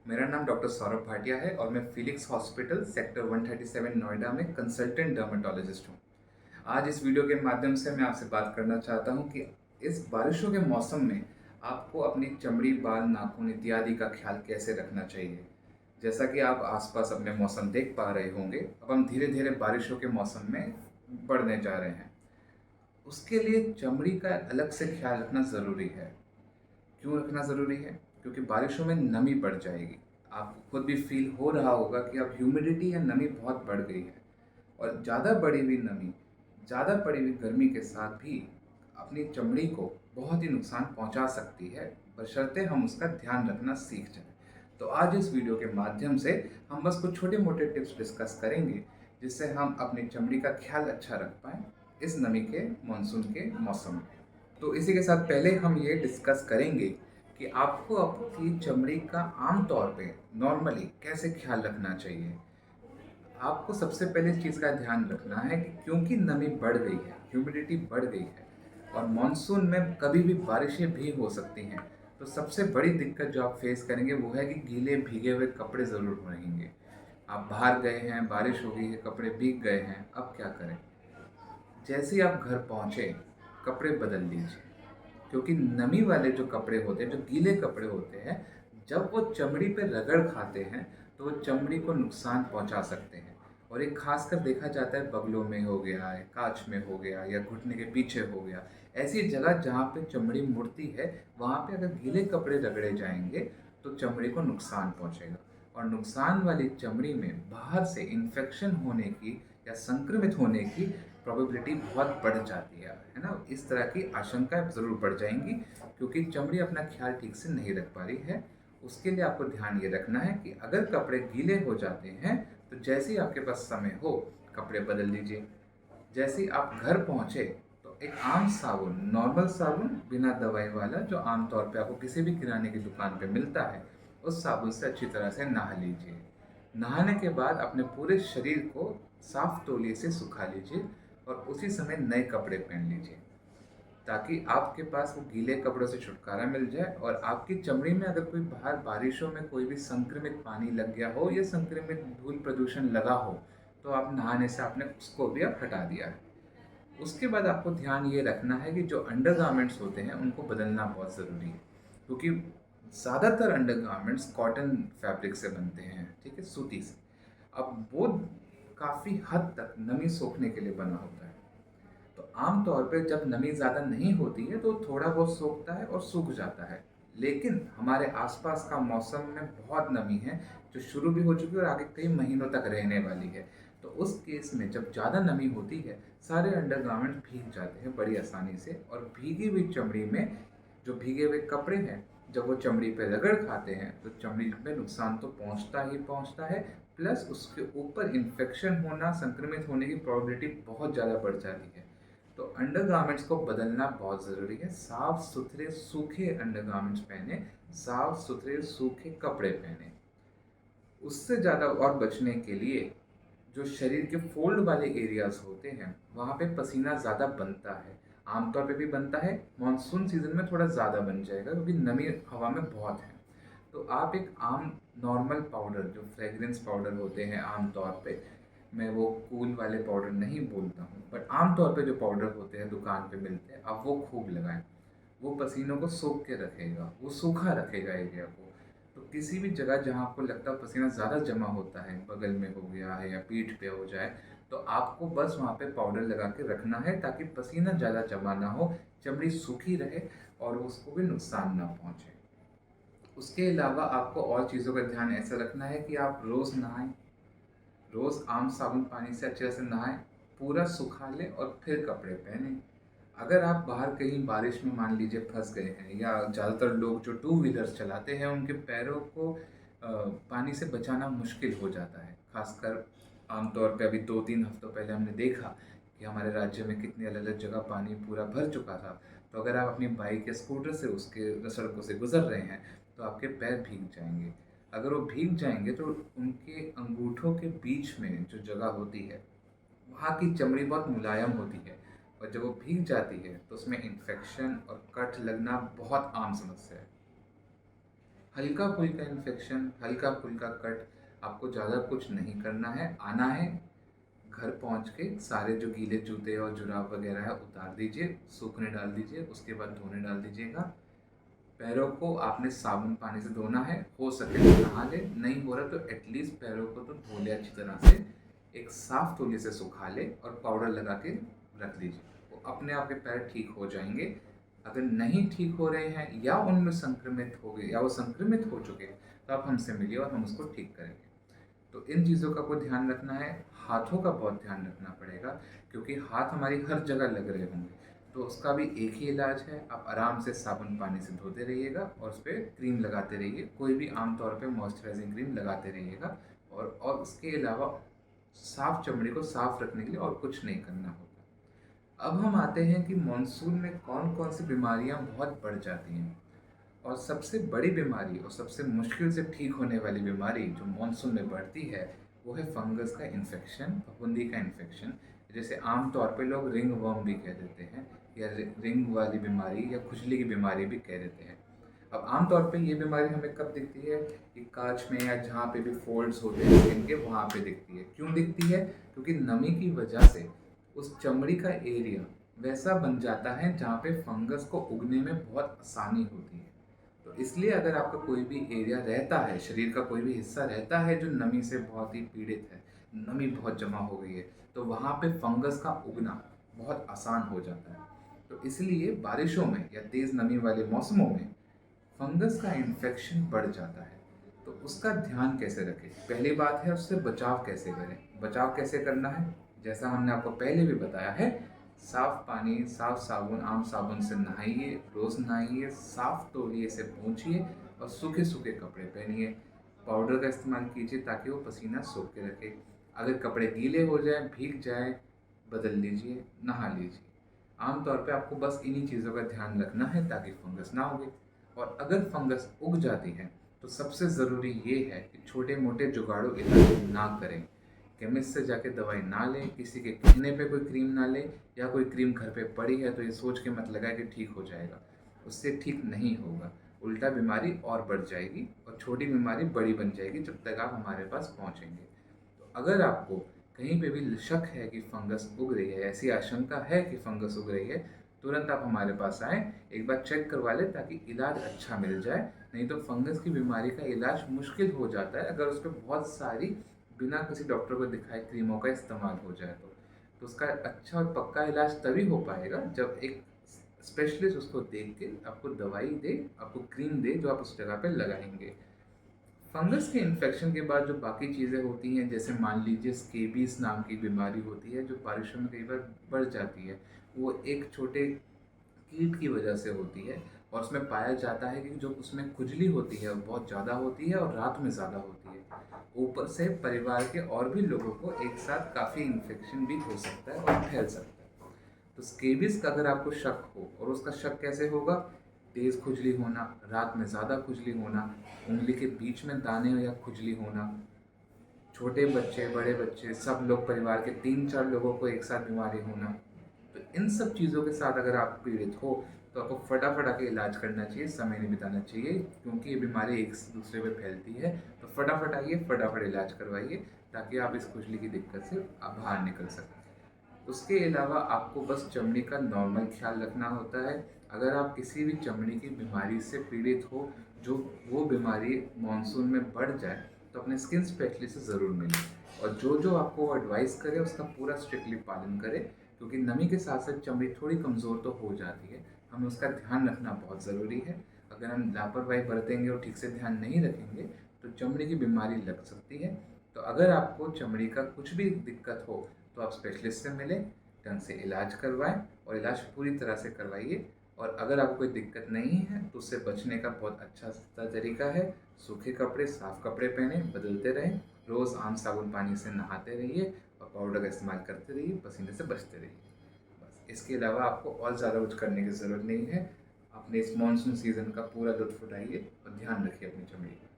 मेरा नाम डॉक्टर सौरभ भाटिया है और मैं फिलिक्स हॉस्पिटल सेक्टर 137 नोएडा में कंसल्टेंट डर्मेटोलॉजिस्ट हूँ। आज इस वीडियो के माध्यम से मैं आपसे बात करना चाहता हूँ कि इस बारिशों के मौसम में आपको अपनी चमड़ी, बाल, नाखून इत्यादि का ख्याल कैसे रखना चाहिए। जैसा कि आप आसपास अपने मौसम देख पा रहे होंगे, अब हम धीरे धीरे बारिशों के मौसम में बढ़ने जा रहे हैं। उसके लिए चमड़ी का अलग से ख्याल रखना ज़रूरी है। क्यों रखना ज़रूरी है? क्योंकि बारिशों में नमी बढ़ जाएगी। आपको खुद भी फील हो रहा होगा कि अब ह्यूमिडिटी या नमी बहुत बढ़ गई है और ज़्यादा बढ़ी हुई नमी, ज़्यादा बढ़ी हुई गर्मी के साथ भी अपनी चमड़ी को बहुत ही नुकसान पहुंचा सकती है, बशर्ते हम उसका ध्यान रखना सीख जाएं। तो आज इस वीडियो के माध्यम से हम बस कुछ छोटे मोटे टिप्स डिस्कस करेंगे, जिससे हम अपनी चमड़ी का ख्याल अच्छा रख पाएँ इस नमी के मानसून के मौसम में। तो इसी के साथ पहले हम ये डिस्कस करेंगे कि आपको अपनी चमड़ी का आम तौर पे नॉर्मली कैसे ख्याल रखना चाहिए। आपको सबसे पहले इस चीज़ का ध्यान रखना है कि क्योंकि नमी बढ़ गई है, ह्यूमिडिटी बढ़ गई है और मानसून में कभी भी बारिशें भी हो सकती हैं, तो सबसे बड़ी दिक्कत जो आप फेस करेंगे वो है कि गीले भीगे हुए कपड़े ज़रूर रहेंगे। आप बाहर गए हैं, बारिश हो गई है, कपड़े भीग गए हैं, अब क्या करें? जैसे ही आप घर पहुँचे, कपड़े बदल लीजिए, क्योंकि नमी वाले जो कपड़े होते हैं, जो गीले कपड़े होते हैं, जब वो चमड़ी पे रगड़ खाते हैं, तो वो चमड़ी को नुकसान पहुंचा सकते हैं। और ये खासकर देखा जाता है बगलों में हो गया है, काँच में हो गया या घुटने के पीछे हो गया। ऐसी जगह जहाँ पे चमड़ी मुड़ती है, वहाँ पे अगर गीले कपड़े रगड़े जाएंगे, तो चमड़ी को नुकसान पहुंचेगा। और नुकसान वाली चमड़ी में बाहर से इन्फेक्शन होने की या संक्रमित होने की प्रोबेबिलिटी बहुत बढ़ जाती है ना? इस तरह की आशंका ज़रूर बढ़ जाएंगी, क्योंकि चमड़ी अपना ख्याल ठीक से नहीं रख पा रही है। उसके लिए आपको ध्यान ये रखना है कि अगर कपड़े गीले हो जाते हैं, तो जैसे ही आपके पास समय हो, कपड़े बदल लीजिए। जैसे ही आप घर पहुँचे, तो एक आम साबुन, नॉर्मल साबुन, बिना दवाई वाला, जो आम तौर पे आपको किसी भी किराने की दुकान पे मिलता है, उस साबुन से अच्छी तरह से नहा लीजिए। नहाने के बाद अपने पूरे शरीर को साफ तौलिए से सुखा लीजिए और उसी समय नए कपड़े पहन लीजिए, ताकि आपके पास वो गीले कपड़ों से छुटकारा मिल जाए और आपकी चमड़ी में अगर कोई बाहर बारिशों में कोई भी संक्रमित पानी लग गया हो या संक्रमित धूल प्रदूषण लगा हो, तो आप नहाने से आपने उसको भी आप हटा दिया है। उसके बाद आपको ध्यान ये रखना है कि जो अंडरगारमेंट्स होते हैं उनको बदलना बहुत ज़रूरी है, क्योंकि ज़्यादातर अंडरगारमेंट्स कॉटन फैब्रिक से बनते हैं, ठीक है, सूती से। अब वो काफ़ी हद तक नमी सोखने के लिए बना होता है। तो आम तौर पे जब नमी ज़्यादा नहीं होती है तो थोड़ा बहुत सोखता है और सूख जाता है। लेकिन हमारे आसपास का मौसम में बहुत नमी है, जो शुरू भी हो चुकी है और आगे कई महीनों तक रहने वाली है। तो उस केस में जब ज़्यादा नमी होती है, सारे अंडरगारमेंट भीग जाते हैं बड़ी आसानी से, और भीगी हुई चमड़ी में जो भीगे हुए कपड़े हैं, जब वो चमड़ी पे रगड़ खाते हैं, तो चमड़ी में नुकसान तो पहुंचता ही पहुंचता है, प्लस उसके ऊपर इन्फेक्शन होना, संक्रमित होने की प्रोबेबिलिटी बहुत ज़्यादा बढ़ जाती है। तो अंडरगारमेंट्स को बदलना बहुत ज़रूरी है। साफ सुथरे सूखे अंडरगारमेंट्स पहने, साफ सुथरे सूखे कपड़े पहने। उससे ज़्यादा और बचने के लिए, जो शरीर के फोल्ड वाले एरियाज होते हैं, वहाँ पे पसीना ज़्यादा बनता है। आमतौर पे भी बनता है, मानसून सीजन में थोड़ा ज़्यादा बन जाएगा क्योंकि नमी हवा में बहुत है। तो आप एक आम नॉर्मल पाउडर, जो फ्रेग्रेंस पाउडर होते हैं आम तौर पे, मैं वो कूल वाले पाउडर नहीं बोलता हूँ, बट आम तौर पे जो पाउडर होते हैं दुकान पे मिलते हैं, आप वो खूब लगाएं। वो पसीनों को सोख के रखेगा, वो सूखा रखेगा एरिया को। तो किसी भी जगह जहाँ आपको लगता है पसीना ज़्यादा जमा होता है, बगल में हो गया है या पीठ पे हो जाए, तो आपको बस वहाँ पे पाउडर लगा के रखना है, ताकि पसीना ज़्यादा जमा ना हो, चमड़ी सूखी रहे और उसको भी नुकसान ना पहुँचे। उसके अलावा आपको और चीज़ों का ध्यान ऐसा रखना है कि आप रोज़ नहाएं, रोज़ आम साबुन पानी से अच्छे से नहाएं, पूरा सुखा लें और फिर कपड़े पहनें। अगर आप बाहर कहीं बारिश में मान लीजिए फंस गए हैं, या ज़्यादातर लोग जो टू व्हीलर्स चलाते हैं उनके पैरों को पानी से बचाना मुश्किल हो जाता है, खासकर आमतौर पे अभी 2-3 हफ्तों पहले हमने देखा कि हमारे राज्य में कितनी अलग अलग जगह पानी पूरा भर चुका था। तो अगर आप अपनी बाइक या स्कूटर से उसके सड़कों से गुजर रहे हैं, तो आपके पैर भीग जाएंगे। अगर वो भीग जाएंगे तो उनके अंगूठों के बीच में जो जगह होती है, वहाँ की चमड़ी बहुत मुलायम होती है, और जब वो भीग जाती है तो उसमें इन्फेक्शन और कट लगना बहुत आम समस्या है। हल्का फुल्का इन्फेक्शन, हल्का फुल्का कट, आपको ज़्यादा कुछ नहीं करना है। आना है, घर पहुंच के सारे जो गीले जूते और जुराब वगैरह है उतार दीजिए, सूखने डाल दीजिए, उसके बाद धोने डाल दीजिएगा। पैरों को आपने साबुन पानी से धोना है, हो सके तो नहा ले, नहीं हो रहा तो एटलीस्ट पैरों को तो धो ले अच्छी तरह से, एक साफ तौलिए से सुखा ले और पाउडर लगा के रख लीजिए। वो अपने आप के पैर ठीक हो जाएंगे। अगर नहीं ठीक हो रहे हैं या उनमें संक्रमित हो गए या वो संक्रमित हो चुके हैं तो आप हमसे मिलिए और हम उसको ठीक करेंगे। तो इन चीज़ों का आपको ध्यान रखना है। हाथों का बहुत ध्यान रखना पड़ेगा क्योंकि हाथ हमारी हर जगह लग रहे होंगे, तो उसका भी एक ही इलाज है। आप आराम से साबुन पानी से धोते रहिएगा और उस पर क्रीम लगाते रहिए, कोई भी आमतौर पे मॉइस्चराइजिंग क्रीम लगाते रहिएगा। और उसके अलावा साफ चमड़ी को साफ रखने के लिए और कुछ नहीं करना होता। अब हम आते हैं कि मानसून में कौन कौन सी बीमारियां बहुत बढ़ जाती हैं। और सबसे बड़ी बीमारी और सबसे मुश्किल से ठीक होने वाली बीमारी जो मानसून में बढ़ती है वो है फंगस का इन्फेक्शन, फफूंदी का इन्फेक्शन, जिसे आमतौर पे लोग रिंग वर्म भी कह देते हैं, या रिंग वाली बीमारी या खुजली की बीमारी भी कह देते हैं। अब आमतौर पे ये बीमारी हमें कब दिखती है कि कांच में या जहाँ पे भी फोल्ड्स होते हैं स्किन के वहाँ पे दिखती है। क्यों दिखती है? क्योंकि नमी की वजह से उस चमड़ी का एरिया वैसा बन जाता है जहाँ पे फंगस को उगने में बहुत आसानी होती है। तो इसलिए अगर आपका कोई भी एरिया रहता है, शरीर का कोई भी हिस्सा रहता है जो नमी से बहुत ही पीड़ित है, नमी बहुत जमा हो गई है, तो वहाँ पे फंगस का उगना बहुत आसान हो जाता है। तो इसलिए बारिशों में या तेज़ नमी वाले मौसमों में फंगस का इन्फेक्शन बढ़ जाता है। तो उसका ध्यान कैसे रखें? पहली बात है उससे बचाव कैसे करें। बचाव कैसे करना है? जैसा हमने आपको पहले भी बताया है, साफ पानी, साफ साबुन, आम साबुन से नहाइए, रोज़ नहाइए, साफ तौलिए से पोंछिए और सूखे सूखे कपड़े पहनिए। पाउडर का इस्तेमाल कीजिए ताकि वो पसीना सोख के रखे। अगर कपड़े गीले हो जाए, भीग जाए, बदल लीजिए, नहा लीजिए। आमतौर पे आपको बस इन्हीं चीज़ों का ध्यान रखना है ताकि फंगस ना उगे। और अगर फंगस उग जाती है तो सबसे ज़रूरी ये है कि छोटे मोटे जुगाड़ू इलाज ना करें। केमिस्ट से जाके दवाई ना लें, किसी के कहने पे कोई क्रीम ना लें, या कोई क्रीम घर पे पड़ी है तो ये सोच के मत लगाए कि ठीक हो जाएगा। उससे ठीक नहीं होगा, उल्टा बीमारी और बढ़ जाएगी और छोटी बीमारी बड़ी बन जाएगी जब तक आप हमारे पास पहुँचेंगे। तो अगर आपको कहीं पे भी शक है कि फंगस उग रही है, ऐसी आशंका है कि फंगस उग रही है, तुरंत आप हमारे पास आएँ, एक बार चेक करवा लें ताकि इलाज अच्छा मिल जाए। नहीं तो फंगस की बीमारी का इलाज मुश्किल हो जाता है अगर उस पर बहुत सारी बिना किसी डॉक्टर को दिखाए क्रीमों का इस्तेमाल हो जाए तो उसका अच्छा और पक्का इलाज तभी हो पाएगा जब एक स्पेशलिस्ट उसको देख के आपको दवाई दे, आपको क्रीम दे जो आप उस जगह पे लगाएंगे। फंगस के इन्फेक्शन के बाद जो बाकी चीज़ें होती हैं, जैसे मान लीजिए स्केबीज नाम की बीमारी होती है जो बारिशों में कई बार बढ़ जाती है। वो एक छोटे कीट की वजह से होती है और उसमें पाया जाता है कि जो उसमें खुजली होती है वो बहुत ज़्यादा होती है और रात में ज़्यादा होती है। ऊपर से परिवार के और भी लोगों को एक साथ काफ़ी इन्फेक्शन भी हो सकता है और फैल सकता है। तो स्केबिस का अगर आपको शक हो, और उसका शक कैसे होगा? तेज़ खुजली होना, रात में ज़्यादा खुजली होना, उंगली के बीच में दाने या खुजली होना, छोटे बच्चे, बड़े बच्चे, सब लोग परिवार के 3-4 लोगों को एक साथ बीमारी होना। तो इन सब चीज़ों के साथ अगर आप पीड़ित हो तो आपको फटाफट आके इलाज करना चाहिए, समय नहीं बिताना चाहिए, क्योंकि ये बीमारी एक दूसरे पे फैलती है। तो फटाफट आइए, फटाफट इलाज करवाइए ताकि आप इस खुजली की दिक्कत से आप बाहर निकल सकें। उसके अलावा आपको बस चमड़ी का नॉर्मल ख्याल रखना होता है। अगर आप किसी भी चमड़ी की बीमारी से पीड़ित हो, जो वो बीमारी मानसून में बढ़ जाए, तो अपने स्किन स्पेशलिस्ट से ज़रूर मिलें और जो जो आपको एडवाइस करे उसका पूरा स्ट्रिक्टली पालन करें, क्योंकि नमी के साथ साथ चमड़ी थोड़ी कमज़ोर तो हो जाती है। हमें उसका ध्यान रखना बहुत ज़रूरी है। अगर हम लापरवाही बरतेंगे और ठीक से ध्यान नहीं रखेंगे तो चमड़ी की बीमारी लग सकती है। तो अगर आपको चमड़ी का कुछ भी दिक्कत हो तो आप स्पेशलिस्ट से मिलें, ढंग से इलाज करवाएं और इलाज पूरी तरह से करवाइए। और अगर आपको कोई दिक्कत नहीं है तो उससे बचने का बहुत अच्छा तरीका है, सूखे कपड़े, साफ कपड़े पहने, बदलते रहें, रोज़ आम साबुन पानी से नहाते रहिए और पाउडर का इस्तेमाल करते रहिए, पसीने से बचते रहिए। बस इसके अलावा आपको और ज़्यादा कुछ करने की ज़रूरत नहीं है। अपने इस मानसून सीज़न का पूरा लुत्फ़ उठाइए और ध्यान रखिए अपनी चमड़ी का।